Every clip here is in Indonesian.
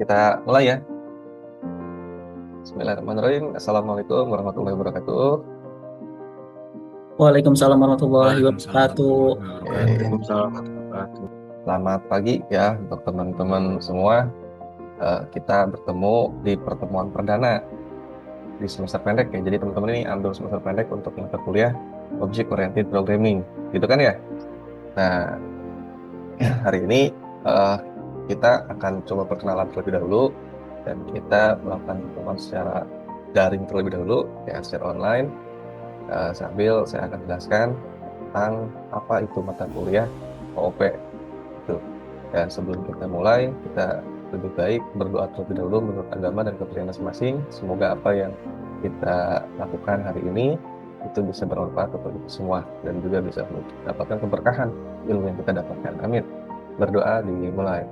Kita mulai ya. Bismillahirrahmanirrahim. Assalamualaikum warahmatullahi wabarakatuh. Waalaikumsalam warahmatullahi Waalaikumsalam wabarakatuh. warahmatullahi wabarakatuh. Waalaikumsalam warahmatullahi wabarakatuh. Selamat pagi ya untuk teman-teman semua. Kita bertemu di pertemuan perdana di semester pendek ya. Jadi teman-teman ini ambil semester pendek untuk mata kuliah Object Oriented Programming, gitu kan ya? Nah, hari ini eh, kita akan coba perkenalan terlebih dahulu dan kita melakukan pertemuan secara daring terlebih dahulu ya, secara online. Sambil saya akan jelaskan tentang apa itu mata kuliah OOP itu. Dan sebelum kita mulai, kita lebih baik berdoa terlebih dahulu menurut agama dan kepercayaan masing-masing. Semoga apa yang kita lakukan hari ini itu bisa bermanfaat untuk kita semua dan juga bisa mendapatkan keberkahan ilmu yang kita dapatkan. Amin. Berdoa dimulai.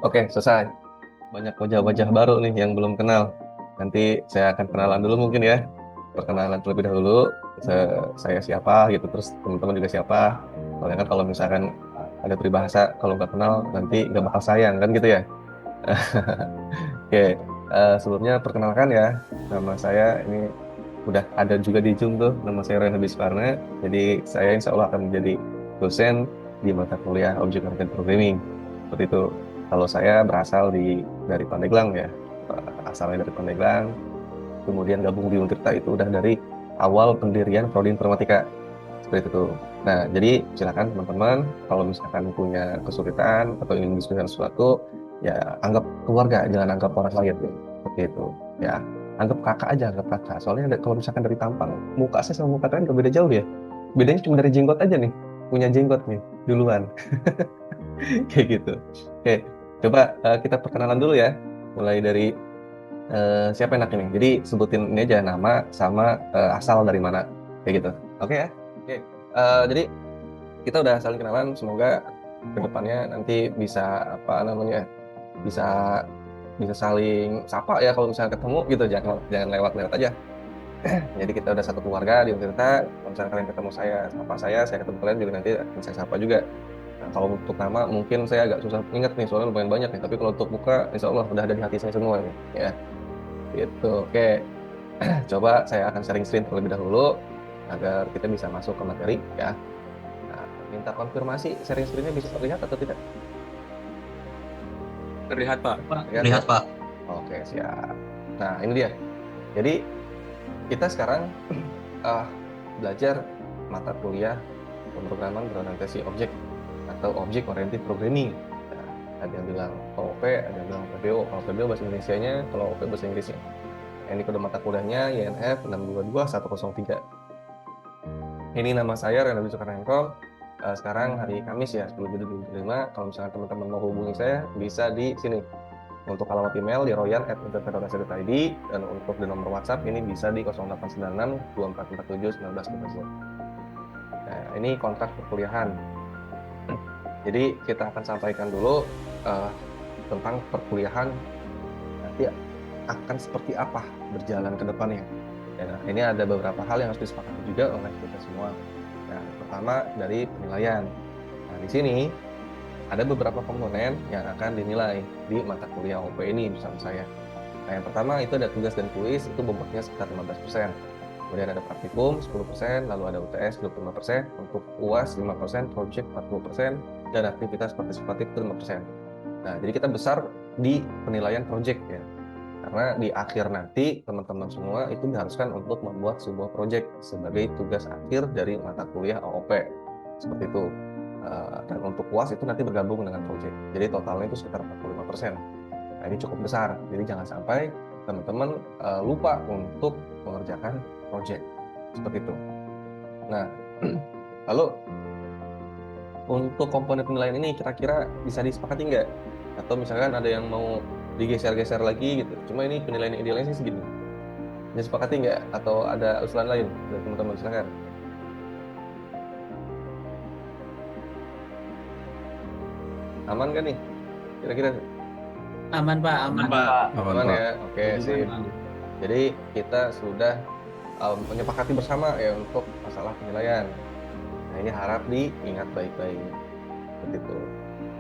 Oke, selesai. Banyak wajah-wajah baru nih yang belum kenal. Nanti saya akan kenalan dulu mungkin ya. Perkenalan terlebih dahulu. Saya siapa gitu, terus teman-teman juga siapa. Soalnya kan kalau misalkan ada peribahasa, kalau nggak kenal nanti nggak bakal sayang kan gitu ya. Oke, sebelumnya perkenalkan ya. Nama saya ini udah ada juga di Zoom tuh. Nama saya Rena Bisparna. Jadi saya insya Allah akan menjadi dosen di mata kuliah Object Oriented Programming. Seperti itu. Kalau saya berasal dari Pandeglang ya, asalnya dari Pandeglang, kemudian gabung di Untirta itu udah dari awal pendirian Prodi Informatika, seperti itu. Nah, jadi silakan teman-teman kalau misalkan punya kesulitan atau ingin diskusikan sesuatu, ya anggap keluarga, jangan anggap orang lain, ya. Seperti itu. Ya, anggap kakak aja, anggap kakak. Soalnya kalau misalkan dari tampang, muka saya sama muka kalian gak beda jauh ya. Bedanya cuma dari jenggot aja nih, punya jenggot nih duluan. Kayak gitu. Oke, coba kita perkenalan dulu ya. Mulai dari siapa enak ini? Jadi sebutin ini aja nama sama asal dari mana. Kayak gitu. Oke ya? Oke. Jadi kita udah saling kenalan. Semoga kedepannya nanti bisa apa namanya? Bisa bisa saling sapa ya kalau misalnya ketemu gitu. Jangan lewat-lewat aja. Jadi kita udah satu keluarga di Untirta. Kalau misalnya kalian ketemu saya ketemu kalian juga nanti akan saya sapa juga. Nah, kalau untuk nama mungkin saya agak susah ingat nih, soalnya lumayan banyak nih. Tapi kalau untuk muka, insya Allah udah ada di hati saya semua nih. Ya, gitu. Oke, coba saya akan sharing screen terlebih dahulu agar kita bisa masuk ke materi ya. Nah, minta konfirmasi sharing screen-nya bisa terlihat atau tidak? Terlihat, Pak. Terlihat ya? Lihat Pak. Oke, siap. Nah, ini dia. Jadi kita sekarang uh, belajar mata kuliah pemrograman berorientasi objek atau Object Oriented Programming. Nah, ada yang bilang OOP, ada yang bilang PBO. Kalau PBO bahasa Indonesianya, kalau OOP bahasa Inggrisnya. Ini kode mata kuliahnya YNF 622103. Ini nama saya Rena Sukarnengko. Sekarang hari Kamis ya, 10 Juli 2025. Kalau misalnya teman-teman mau hubungi saya, bisa di sini. Untuk alamat email di royan@interpretasi.id dan untuk di nomor WhatsApp ini bisa di 0896 2447 1940. Nah, ini kontrak perkuliahan. Jadi kita akan sampaikan dulu tentang perkuliahan nanti akan seperti apa berjalan ke depannya. Ya, ini ada beberapa hal yang harus disepakati juga oleh kita semua. Nah, pertama dari penilaian. Nah, di sini ada beberapa komponen yang akan dinilai di mata kuliah OP ini bersama saya. Nah, yang pertama itu ada tugas dan kuis, itu bobotnya sekitar 15%. Kemudian ada praktikum 10%, lalu ada UTS 25%, untuk UAS 5%, project 40%, dan aktivitas partisipatif itu 5%. Nah, jadi kita besar di penilaian project ya. Karena di akhir nanti teman-teman semua itu diharuskan untuk membuat sebuah project sebagai tugas akhir dari mata kuliah AOP. Seperti itu. Dan untuk UAS itu nanti bergabung dengan project. Jadi totalnya itu sekitar 45%. Nah, ini cukup besar. Jadi jangan sampai teman-teman lupa untuk mengerjakan project. Seperti itu. Nah, lalu untuk komponen penilaian ini kira-kira bisa disepakati nggak? Atau misalkan ada yang mau digeser-geser lagi gitu. Cuma ini penilaian idealnya sih segini. Disepakati nggak? Atau ada usulan lain dari teman-teman? Silakan. Aman kan nih? Kira-kira Aman Pak, aman. Pak. aman ya? Oke, sip. Jadi kita sudah menyepakati bersama ya untuk masalah penilaian. Nah, ini harap diingat baik-baik seperti itu.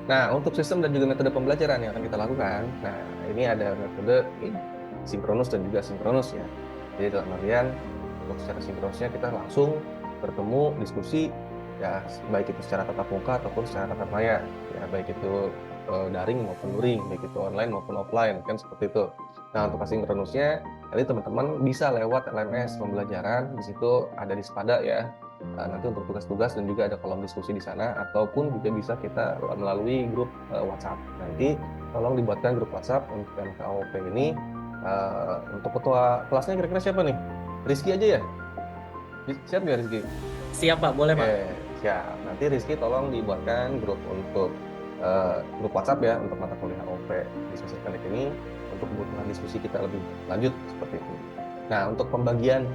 Nah, untuk sistem dan juga metode pembelajaran yang akan kita lakukan, nah ini ada metode sinkronus dan juga sinkronus ya. Jadi dalam artian untuk secara sinkronusnya kita langsung bertemu, diskusi, ya baik itu secara tatap muka ataupun secara tatap maya, ya baik itu daring maupun luring, baik itu online maupun offline, kan seperti itu. Nah, untuk asinkronusnya, nanti teman-teman bisa lewat LMS pembelajaran, di situ ada di Spada ya. Nanti untuk tugas-tugas dan juga ada kolom diskusi di sana, ataupun juga bisa kita melalui grup WhatsApp. Nanti tolong dibuatkan grup WhatsApp untuk MKOP ini. Untuk ketua kelasnya kira-kira siapa nih? Rizky aja ya? Siap nggak Rizky? Siap Pak, boleh Pak. Oke, siap. Nanti Rizky tolong dibuatkan grup untuk grup WhatsApp ya untuk mata kuliah OP di semester pendek ini untuk kebutuhan diskusi kita lebih lanjut seperti itu. Nah, untuk pembagian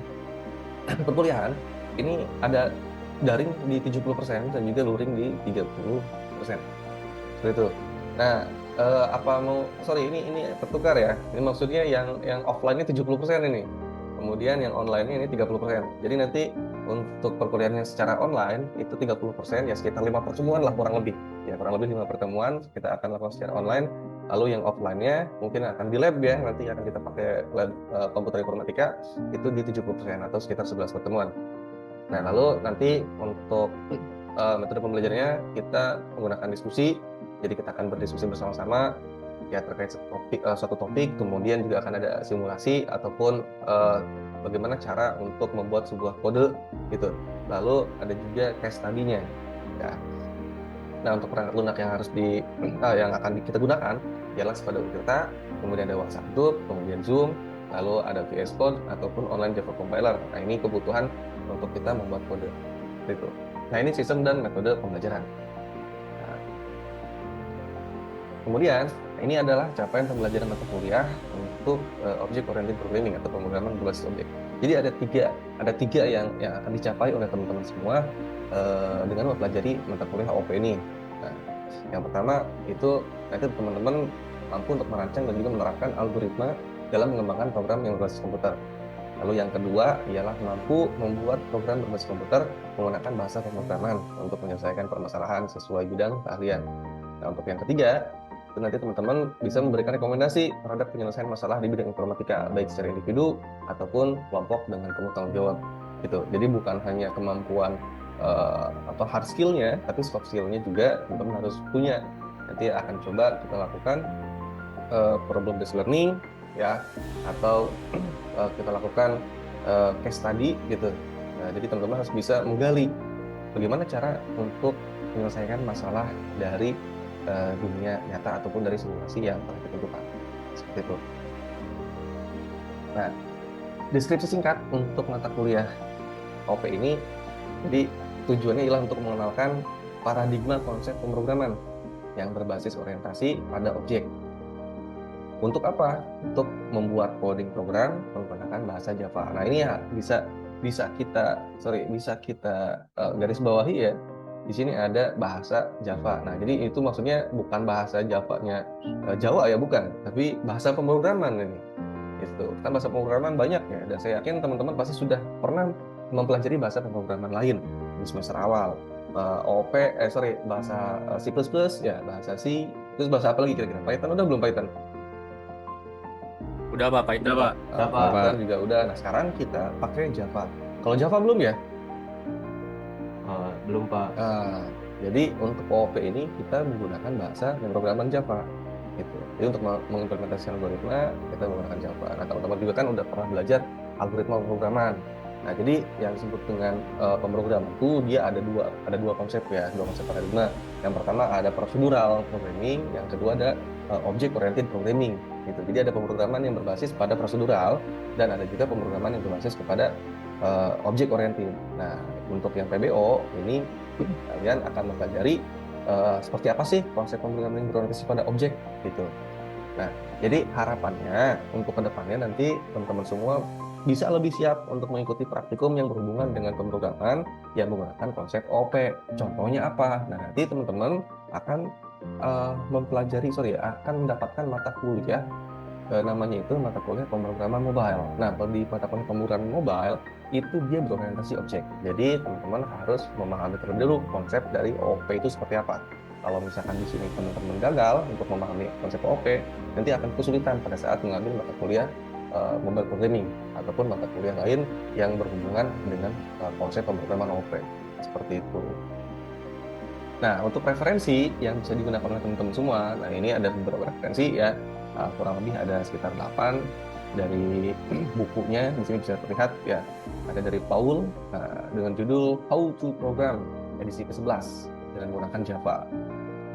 perkuliahan ini ada daring di 70% dan juga luring di 30%. Seperti itu. Nah, ini tertukar ya. Ini maksudnya yang offline-nya 70% ini. Kemudian yang online-nya ini 30%. Jadi nanti untuk perkuliahannya secara online itu 30%, ya sekitar 5 pertemuan lah kurang lebih. Ya kurang lebih 5 pertemuan kita akan lakukan secara online. Lalu yang offline-nya mungkin akan di lab ya, nanti akan kita pakai lab komputer informatika itu di 70% atau sekitar 11 pertemuan. Nah, lalu nanti untuk metode pembelajarannya kita menggunakan diskusi. Jadi kita akan berdiskusi bersama-sama ya terkait suatu topik, kemudian juga akan ada simulasi ataupun bagaimana cara untuk membuat sebuah kode gitu. Lalu ada juga case study-nya. Ya. Nah, untuk perangkat lunak yang yang akan kita gunakan ialah Spada Utilita, kemudian ada WhatsApp Group, kemudian Zoom, lalu ada VS Code ataupun online Java Compiler. Nah, ini kebutuhan untuk kita membuat kode. Itu. Nah, ini sistem dan metode pembelajaran. Nah, kemudian, ini adalah capaian pembelajaran mata kuliah untuk Object Oriented Programming atau pemrograman berbasis objek. Jadi ada tiga yang akan dicapai oleh teman-teman semua dengan mempelajari mata kuliah OP ini. Nah, yang pertama itu nanti teman-teman mampu untuk merancang dan juga menerapkan algoritma dalam mengembangkan program yang berbasis komputer. Lalu yang kedua ialah mampu membuat program berbasis komputer menggunakan bahasa pemrograman untuk menyelesaikan permasalahan sesuai bidang keahlian. Nah, untuk yang ketiga, itu nanti teman-teman bisa memberikan rekomendasi terhadap penyelesaian masalah di bidang informatika, baik secara individu ataupun kelompok dengan penuh tanggung jawab. Gitu. Jadi bukan hanya kemampuan atau hard skill-nya, tapi soft skill-nya juga teman-teman harus punya. Nanti akan coba kita lakukan problem based learning, ya, atau kita lakukan case study gitu. Nah, jadi teman-teman harus bisa menggali bagaimana cara untuk menyelesaikan masalah dari dunia nyata ataupun dari simulasi yang telah ditentukan. Seperti itu. Nah, deskripsi singkat untuk mata kuliah OP ini, jadi tujuannya ialah untuk mengenalkan paradigma konsep pemrograman yang berbasis orientasi pada objek. Untuk apa? Untuk membuat coding program menggunakan bahasa Java. Nah, ini ya bisa kita garis bawahi ya. Di sini ada bahasa Java. Nah, jadi itu maksudnya bukan bahasa Java-nya Jawa ya, bukan, tapi bahasa pemrograman ini. Itu kan bahasa pemrograman banyak ya, dan saya yakin teman-teman pasti sudah pernah mempelajari bahasa pemrograman lain di semester awal. Bahasa C++, ya bahasa C, terus bahasa apa lagi kira-kira? Python udah belum Python? Udah Pak, Python Pak. Python juga udah. Nah, sekarang kita pakai Java. Kalau Java belum ya? Belum Pak. Jadi untuk OOP ini kita menggunakan bahasa pemrograman Java. Gitu. Jadi untuk mengimplementasikan algoritma kita menggunakan Java. Nah, teman-teman juga kan udah pernah belajar algoritma pemrograman. Nah, jadi yang disebut dengan pemrograman itu dia ada dua konsep ya, dua konsep paradigma. Yang pertama ada procedural programming, yang kedua ada object oriented programming. Gitu. Jadi ada pemrograman yang berbasis pada prosedural dan ada juga pemrograman yang berbasis kepada object oriented. Nah, untuk yang PBO ini kalian akan mempelajari seperti apa sih konsep pemrograman yang berorientasi pada objek gitu. Nah, jadi harapannya untuk kedepannya nanti teman-teman semua bisa lebih siap untuk mengikuti praktikum yang berhubungan dengan pemrograman yang menggunakan konsep OP. Contohnya apa? Nah, nanti teman-teman akan akan mendapatkan mata kuliah namanya itu mata kuliah pemrograman mobile. Nah, di mata kuliah pemrograman mobile itu dia berorientasi objek. Jadi teman-teman harus memahami terlebih dulu konsep dari OOP itu seperti apa. Kalau misalkan di sini teman-teman gagal untuk memahami konsep OOP, nanti akan kesulitan pada saat mengambil mata kuliah mobile programming ataupun mata kuliah lain yang berhubungan dengan konsep pemrograman OOP. Seperti itu. Nah, untuk referensi yang bisa digunakan oleh teman-teman semua, nah ini ada beberapa referensi ya, kurang lebih ada sekitar 8 dari bukunya. Di sini bisa terlihat ya, ada dari Paul dengan judul How to Program edisi ke-11 dengan menggunakan Java.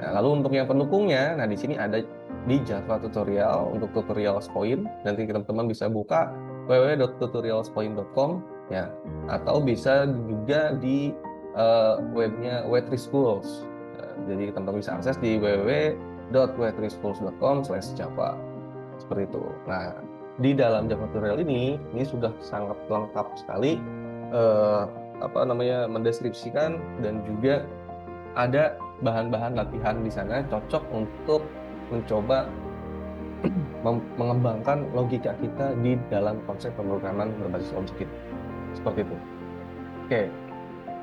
Nah, lalu untuk yang pendukungnya, nah di sini ada di Java tutorial untuk tutorials point. Nanti teman-teman bisa buka www.tutorialspoint.com ya, atau bisa juga di webnya Wetri Schools. Jadi teman-teman bisa akses di www.wetrischools.com/java seperti itu. Nah, di dalam Java tutorial ini sudah sangat lengkap sekali mendeskripsikan dan juga ada bahan-bahan latihan di sana cocok untuk mencoba mengembangkan logika kita di dalam konsep pemrograman berbasis objek itu. Seperti itu. Oke,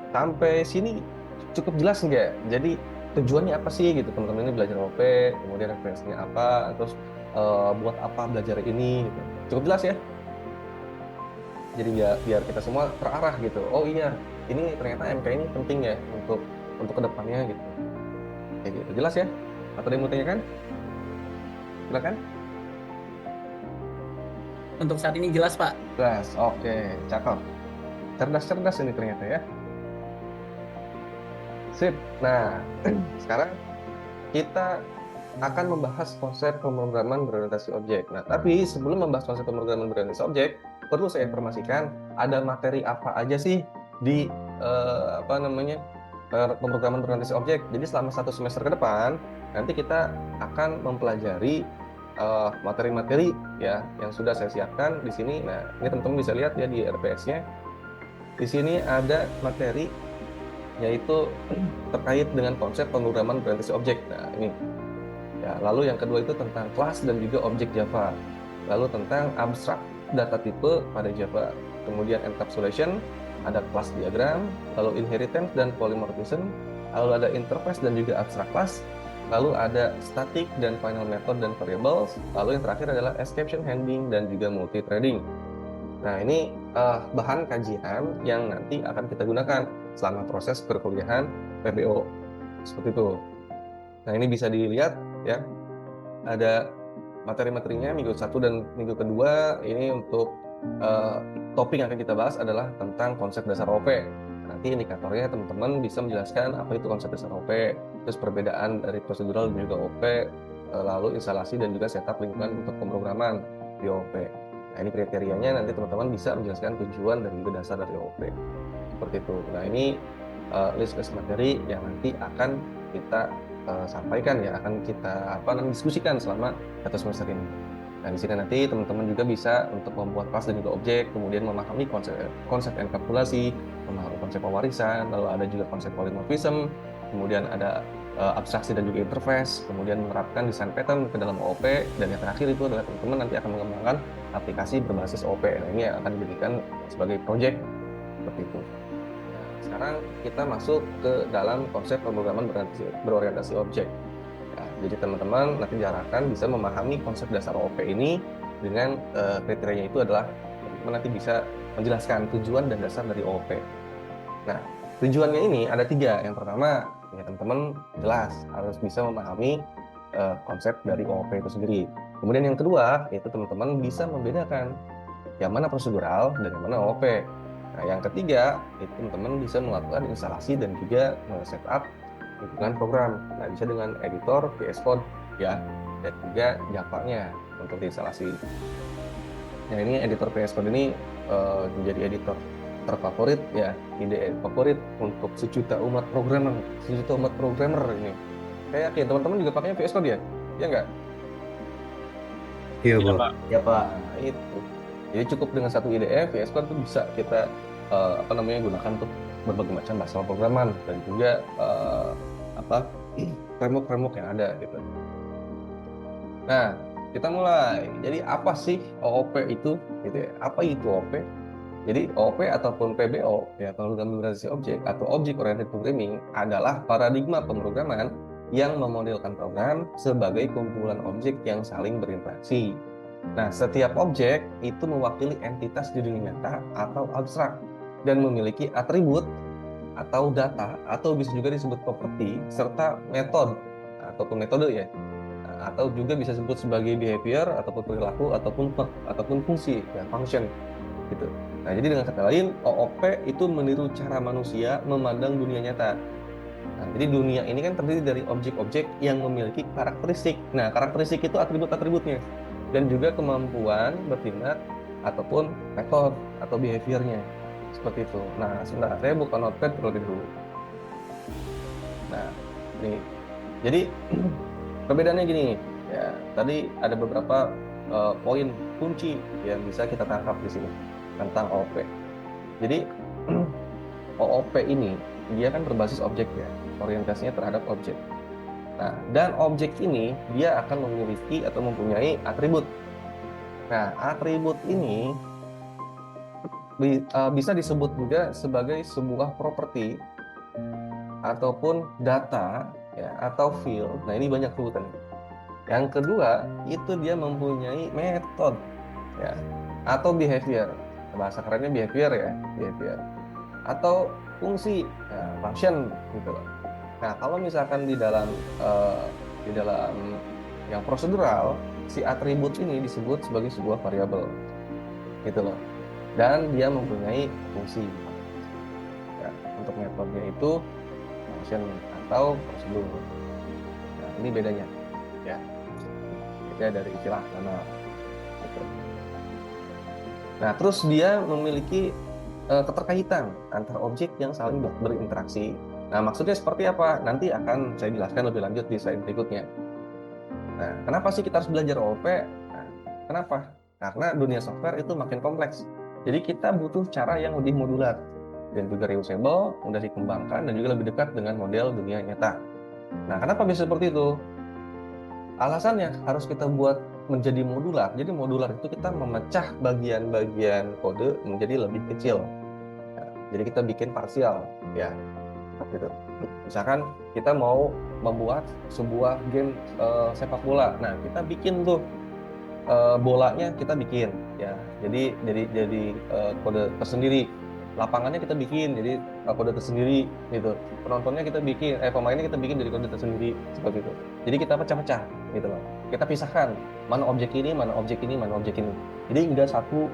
sampai sini cukup jelas nggak? Jadi tujuannya apa sih gitu teman-teman ini belajar OP, kemudian referensinya apa, terus buat apa belajar ini gitu. Cukup jelas ya? Jadi biar kita semua terarah gitu. Oh iya, ini ternyata MK ini penting ya untuk kedepannya gitu. Kayak gitu. Jelas ya? Atau ada yang mau tanyakan? Silakan. Untuk saat ini jelas, Pak. Jelas. Oke, cakep. Cerdas-cerdas ini ternyata ya. Sip. Nah, sekarang kita akan membahas konsep pemrograman berorientasi objek. Nah, tapi sebelum membahas konsep pemrograman berorientasi objek, perlu saya informasikan ada materi apa aja sih di pemrograman berorientasi objek. Jadi selama 1 semester ke depan, nanti kita akan mempelajari materi-materi ya yang sudah saya siapkan di sini. Nah, ini teman-teman bisa lihat ya di RPS-nya. Di sini ada materi yaitu terkait dengan konsep pemrograman berorientasi objek. Nah, ini. Ya, lalu yang kedua itu tentang kelas dan juga objek Java. Lalu tentang abstrak data tipe pada Java. Kemudian encapsulation, ada class diagram, lalu inheritance dan polymorphism, lalu ada interface dan juga abstrak class, lalu ada static dan final method dan variables, lalu yang terakhir adalah exception handling dan juga multi-threading. Nah, ini bahan kajian yang nanti akan kita gunakan selama proses perkuliahan PBO. Seperti itu. Nah, ini bisa dilihat ya. Ada materi-materinya minggu 1 dan minggu kedua. Ini untuk topik yang akan kita bahas adalah tentang konsep dasar OP. Nanti indikatornya teman-teman bisa menjelaskan apa itu konsep dasar OP, terus perbedaan dari prosedural dan juga OP, lalu instalasi dan juga setup lingkungan untuk pemrograman di OP. Nah, ini kriterianya nanti teman-teman bisa menjelaskan tujuan dan juga dasar dari OP. Seperti itu. Nah, ini list-list materi yang nanti akan kita sampaikan ya, akan kita diskusikan selama 1 semester ini. Nah, di sini nanti teman-teman juga bisa untuk membuat kelas dan juga objek, kemudian memahami konsep enkapsulasi, memahami konsep pewarisan, lalu ada juga konsep polymorphism, kemudian ada abstraksi dan juga interface, kemudian menerapkan desain pattern ke dalam OOP, dan yang terakhir itu adalah teman-teman nanti akan mengembangkan aplikasi berbasis OOP. Nah, ini yang akan dijadikan sebagai project seperti itu. Sekarang kita masuk ke dalam konsep pemrograman berorientasi objek. Ya, jadi teman-teman nanti diharapkan bisa memahami konsep dasar OOP ini dengan kriterianya itu adalah teman-teman nanti bisa menjelaskan tujuan dan dasar dari OOP. Nah, tujuannya ini ada 3. Yang pertama, ya teman-teman jelas harus bisa memahami konsep dari OOP itu sendiri. Kemudian yang kedua, yaitu teman-teman bisa membedakan yang mana prosedural dan yang mana OOP. Nah, yang ketiga, itu teman-teman bisa melakukan instalasi dan juga setup lingkungan program. Nah, bisa dengan editor VS Code ya, dan juga Java-nya untuk instalasi. Nah, ini editor VS Code ini menjadi editor terfavorit ya, ide favorit untuk sejuta umat programmer ini. Kayak yakin teman-teman juga pakainya VS Code ya? Ya enggak? Iya, Iya, Pak. Pak. Ya, Pak. Nah, itu. Jadi cukup dengan satu IDE, VS Code itu bisa kita gunakan untuk berbagai macam bahasa pemrograman dan juga framework-framework yang ada gitu. Nah, kita mulai. Jadi apa sih OOP itu? Gitu ya. Apa itu OOP? Jadi OOP ataupun PBO, ya pemrograman berbasis objek atau Object Oriented Programming adalah paradigma pemrograman yang memodelkan program sebagai kumpulan objek yang saling berinteraksi. Nah, setiap objek itu mewakili entitas di dunia nyata atau abstrak dan memiliki atribut atau data atau bisa juga disebut properti serta metode ya. Nah, atau juga bisa disebut sebagai behavior ataupun perilaku ataupun fungsi ya, function gitu. Nah, jadi dengan kata lain, OOP itu meniru cara manusia memandang dunia nyata. Nah, jadi dunia ini kan terdiri dari objek-objek yang memiliki karakteristik. Nah, karakteristik itu atribut-atributnya dan juga kemampuan bertindak ataupun metode atau behaviornya. Seperti itu. Nah, sebentar, saya buka notepad terlebih dulu. Nah, ini. Jadi perbedaannya gini, ya. Tadi ada beberapa poin kunci yang bisa kita tangkap di sini tentang OOP. Jadi OOP ini dia kan berbasis objek ya, orientasinya terhadap objek. Nah, dan objek ini dia akan memiliki atau mempunyai atribut. Nah, atribut ini bisa disebut juga sebagai sebuah properti ataupun data ya atau field. Nah, ini banyak sebutan. Yang kedua, itu dia mempunyai metode ya atau behavior. Bahasa kerennya behavior ya, behavior. Atau fungsi, ya, function gitu loh. Nah, kalau misalkan di dalam yang prosedural, si atribut ini disebut sebagai sebuah variabel gitu loh. Dan dia mempunyai fungsi. Ya, untuk metodenya itu function atau prosedur. Nah, ini bedanya ya. Beda dari istilah nama gitu. Nah, terus dia memiliki keterkaitan antar objek yang saling berinteraksi. Nah, maksudnya seperti apa? Nanti akan saya jelaskan lebih lanjut di slide berikutnya. Nah, kenapa sih kita harus belajar OOP? Nah, kenapa? Karena dunia software itu makin kompleks. Jadi kita butuh cara yang lebih modular dan juga reusable, mudah dikembangkan, dan juga lebih dekat dengan model dunia nyata. Nah, kenapa bisa seperti itu? Alasannya harus kita buat menjadi modular. Jadi modular itu kita memecah bagian-bagian kode menjadi lebih kecil. Jadi kita bikin parsial, ya, gitu. Misalkan kita mau membuat sebuah game sepak bola, nah kita bikin tuh bolanya kita bikin, ya. Jadi kode tersendiri. Lapangannya kita bikin, jadi kode tersendiri, gitu. Penontonnya kita bikin, pemainnya kita bikin dari kode tersendiri, seperti itu. Jadi kita pecah-pecah, gitu loh. Kita pisahkan mana objek ini, mana objek ini, mana objek ini. Jadi enggak satu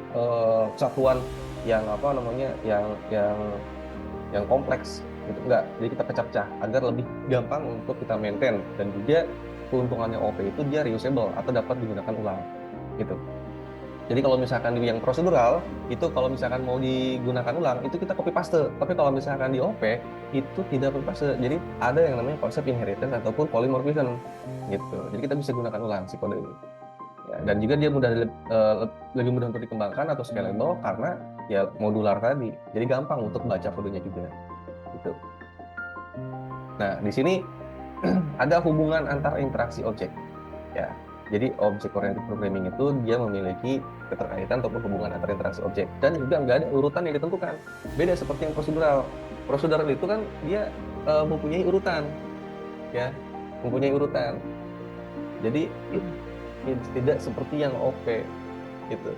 kesatuan yang apa namanya yang kompleks gitu, enggak. Jadi kita pecah-pecah agar lebih gampang untuk kita maintain, dan juga keuntungannya OP itu dia reusable atau dapat digunakan ulang gitu. Jadi kalau misalkan di yang prosedural itu kalau misalkan mau digunakan ulang itu kita copy paste, tapi kalau misalkan di OP itu tidak copy paste. Jadi ada yang namanya konsep inheritance ataupun polymorphism gitu. Jadi kita bisa gunakan ulang si kode ini. Ya, dan juga dia lebih mudah untuk dikembangkan atau scalable karena ya modular tadi. Jadi gampang untuk baca kodenya juga. Gitu. Nah, di sini ada hubungan antar interaksi objek. Ya. Jadi object oriented programming itu dia memiliki keterkaitan ataupun hubungan antar interaksi objek, dan juga nggak ada urutan yang ditentukan. Beda seperti yang prosedural. Prosedural itu kan dia mempunyai urutan, ya, mempunyai urutan. Jadi tidak seperti yang OP gitu.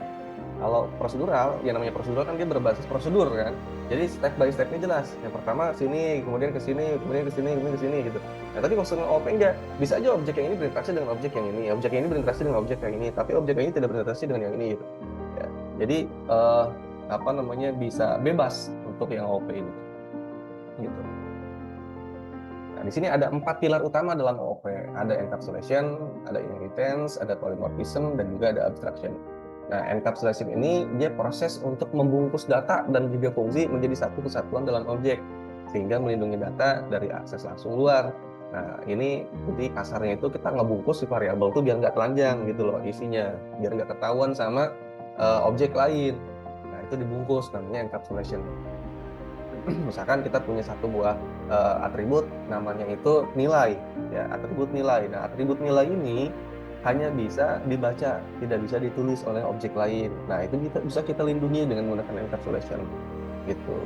Kalau prosedural, yang namanya prosedural kan dia berbasis prosedur kan. Jadi step by stepnya jelas. Yang pertama sini, kemudian ke sini, kemudian ke sini, kemudian ke sini gitu. Nah, tapi kalau OP enggak, bisa aja objek yang ini berinteraksi dengan objek yang ini, objek yang ini berinteraksi dengan objek yang ini, tapi objek yang ini tidak berinteraksi dengan yang ini gitu. Ya. Jadi apa namanya bisa bebas untuk yang OP ini. Gitu. Nah, di sini ada 4 pilar utama dalam OOP. Ada encapsulation, ada inheritance, ada polymorphism, dan juga ada abstraction. Nah, encapsulation ini dia proses untuk membungkus data dan juga fungsi menjadi satu kesatuan dalam objek, sehingga melindungi data dari akses langsung luar. Nah, ini jadi kasarnya itu kita ngebungkus si variabel itu biar nggak telanjang gitu loh isinya, biar nggak ketahuan sama objek lain. Nah, itu dibungkus, namanya encapsulation. Misalkan kita punya satu buah atribut namanya itu nilai, ya, atribut nilai. Nah, atribut nilai ini hanya bisa dibaca, tidak bisa ditulis oleh objek lain. Nah, itu bisa kita lindungi dengan menggunakan encapsulation gitu.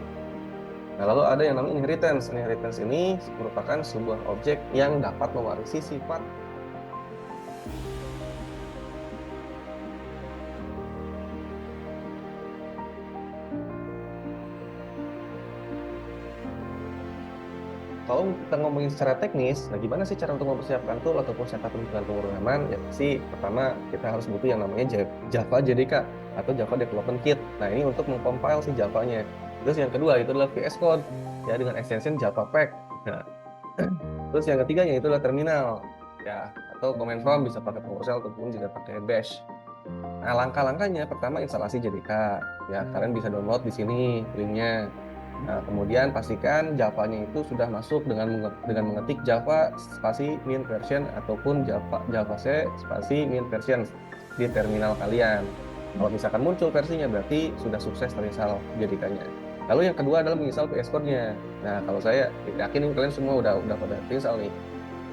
Nah, lalu ada yang namanya inheritance. Inheritance ini merupakan sebuah objek yang dapat mewarisi sifat. Kalau kita ngomongin secara teknis, nah gimana sih cara untuk mempersiapkan tool ataupun setup lingkungan pemrograman? Ya sih, pertama kita harus butuh yang namanya Java JDK atau Java Development Kit. Nah, ini untuk mengcompile si Java-nya. Terus yang kedua itu adalah VS Code, ya dengan extension Java Pack. Nah, terus yang ketiga yaitu adalah terminal, ya atau command prompt bisa pakai PowerShell ataupun juga pakai Bash. Nah, langkah-langkahnya pertama instalasi JDK, ya kalian bisa download di sini linknya. Nah, kemudian pastikan Java-nya itu sudah masuk dengan mengetik Java spasi min version ataupun Java C spasi min version di terminal kalian. Kalau misalkan muncul versinya berarti sudah sukses terinstall JDK-nya. Lalu yang kedua adalah menginstal VS Code-nya. Nah, kalau saya yakin kalian semua udah pada install nih.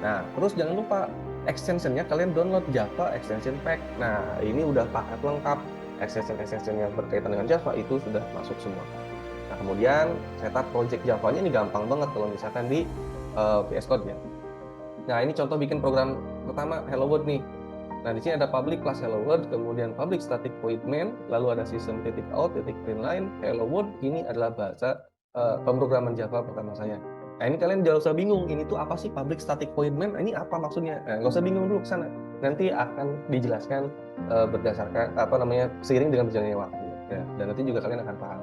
Nah, terus jangan lupa extension-nya kalian download Java Extension Pack. Nah, ini udah paket lengkap. Extension yang berkaitan dengan Java itu sudah masuk semua. Nah, kemudian setup project Java-nya ini gampang banget kalau misalkan di VS Code-nya. Nah, ini contoh bikin program pertama Hello World nih. Nah, di sini ada public class Hello World, kemudian public static void main, lalu ada system titik out titik printline Hello World. Ini adalah bahasa pemrograman Java pertama saya. Nah, ini kalian jangan usah bingung, ini tuh apa sih public static void main? Ini apa maksudnya? Nah, nggak usah bingung dulu ke sana. Nanti akan dijelaskan berdasarkan seiring dengan berjalannya waktu. Ya. Dan nanti juga kalian akan paham.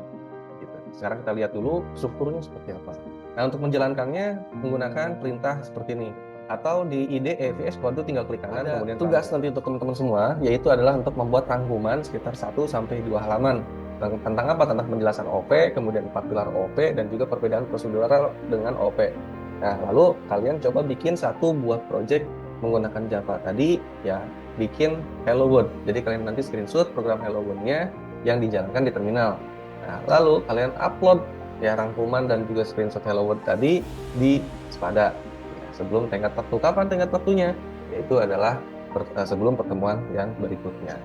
Gitu. Sekarang kita lihat dulu strukturnya seperti apa. Nah, untuk menjalankannya menggunakan perintah seperti ini. Atau di IDE VS Code itu tinggal klik kanan, kemudian tugas nanti untuk teman-teman semua yaitu adalah untuk membuat rangkuman sekitar 1-2 halaman tentang apa? Tentang penjelasan OP, kemudian 4 pilar OP dan juga perbedaan prosedural dengan OP. Nah, lalu kalian coba bikin satu buah project menggunakan Java tadi, ya bikin Hello World. Jadi kalian nanti screenshot program Hello World-nya yang dijalankan di terminal. Nah, lalu kalian upload ya rangkuman dan juga screenshot Hello World tadi di Spada. Sebelum tenggat waktu. Kapan tenggat waktunya? Yaitu adalah sebelum pertemuan yang berikutnya.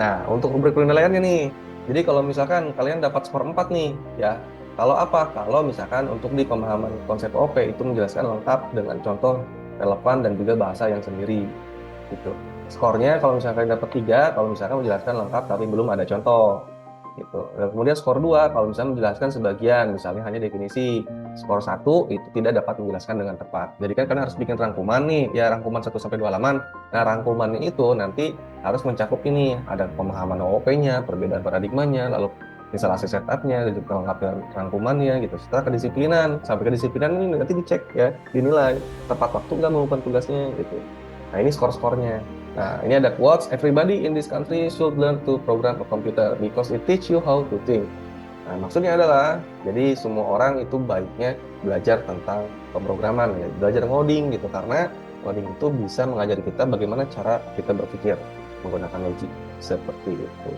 Nah, untuk rubrik penilaiannya nih. Jadi kalau misalkan kalian dapat skor 4 nih, ya. Kalau apa? Kalau misalkan untuk di pemahaman konsep OP itu menjelaskan lengkap dengan contoh relevan dan juga bahasa yang sendiri. Gitu. Skornya kalau misalkan dapat 3, kalau misalkan menjelaskan lengkap tapi belum ada contoh. Gitu. Dan kemudian skor 2 kalau misalnya menjelaskan sebagian, misalnya hanya definisi. Skor 1 itu tidak dapat menjelaskan dengan tepat. Jadi kan kalian harus bikin rangkuman nih, ya rangkuman 1-2 halaman. Nah, rangkumannya itu nanti harus mencakup ini, ada pemahaman OOP-nya, perbedaan paradigmanya, lalu instalasi setup-nya, dan juga lengkapnya rangkumannya gitu. Setelah kedisiplinan, sampai kedisiplinan ini nanti dicek ya, dinilai tepat waktu nggak mengumpulkan tugasnya gitu. Nah, ini skor-skornya. Nah, ini ada quotes, everybody in this country should learn to program a computer because it teach you how to think. Nah, maksudnya adalah, jadi semua orang itu baiknya belajar tentang pemrograman, ya, belajar ngoding gitu, karena coding itu bisa mengajari kita bagaimana cara kita berpikir menggunakan logic seperti itu.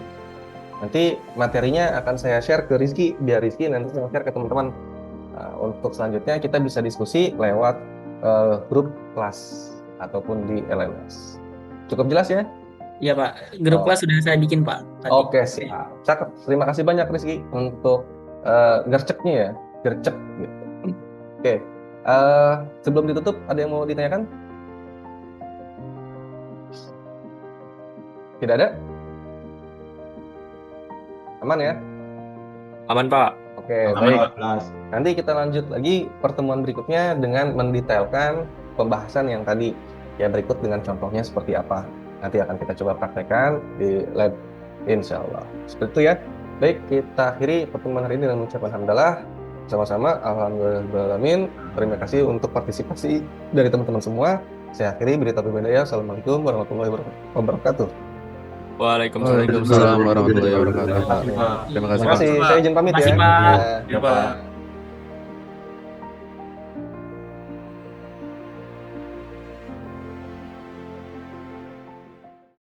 Nanti materinya akan saya share ke Rizky, biar Rizky nanti saya share ke teman-teman. Nah, untuk selanjutnya kita bisa diskusi lewat grup kelas ataupun di LMS. Cukup jelas ya? Iya Pak, grup kelas sudah saya bikin Pak tadi. Oke, siap. Cakep. Terima kasih banyak Rizky untuk gerceknya ya, gercek gitu. Oke, sebelum ditutup ada yang mau ditanyakan? Tidak ada? Aman ya? Aman, Pak. Oke, baik. Nanti kita lanjut lagi pertemuan berikutnya dengan mendetailkan pembahasan yang tadi. Ya, berikut dengan contohnya seperti apa. Nanti akan kita coba praktekkan di lab, insya Allah. Seperti itu ya. Baik, kita akhiri pertemuan hari ini dengan mengucapkan alhamdulillah. Sama-sama, alhamdulillahirrahmanirrahim. Terima kasih untuk partisipasi dari teman-teman semua. Saya akhiri, berita berbeda. Assalamualaikum warahmatullahi wabarakatuh. Waalaikumsalam warahmatullahi wabarakatuh. Terima Terima kasih, kasih. Pak. Saya izin pamit Terima kasih, ya. Pak. Ya, Ya, Pak.